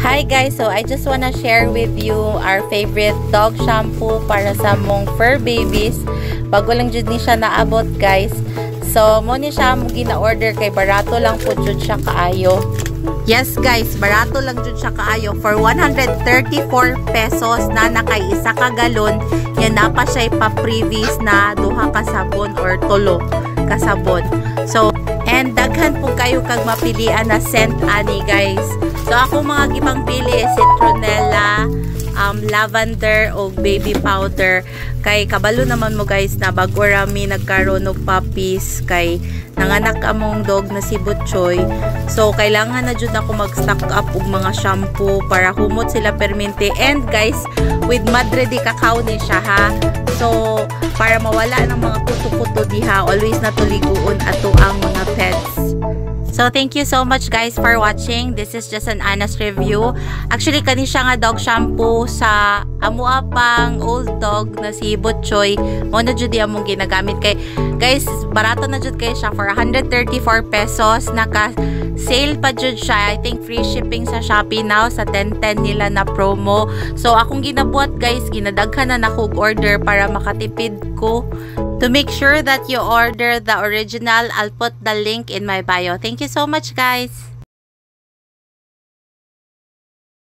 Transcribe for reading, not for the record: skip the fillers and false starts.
Hi guys, so I just wanna share with you our favorite dog shampoo para sa mong fur babies. Bago lang jud ni siya naabot guys. So mo ni siya mo gina-order kay barato lang po jud siya kaayo. Yes guys, barato lang jud siya kaayo for 134 pesos na nakay isa ka galon. Yan na pa siya pa-previous na duha ka sabon or tulo ka sabon. So and daghan po kayo kag mapilian na scent ani guys. So ako mga gibang pili citronella, lavender o baby powder. Kay kabalo naman mo guys na bago rami nagkaroon og puppies kay nanganak among dog na si Butchoy. So kailangan na jud ako mag-stock up og mga shampoo para humot sila permente. And guys, with Madre de Cacao ni siya ha. So para mawala ng mga kuto-kuto diha, always natuliguon ato ang mga pets. So, thank you so much guys for watching. This is just an honest review. Actually, kani siya nga dog shampoo sa amua pang old dog na si Butchoy. Mo na jud among ginagamit kay guys, barato na jud kay siya for 134 pesos. Naka-sale pa jud siya. I think free shipping sa Shopee now sa 10/10 nila na promo. So, akong ginabuhat guys, ginadaghan na nakog order para makatipid ko. To make sure that you order the original, I'll put the link in my bio. Thank you so much, guys.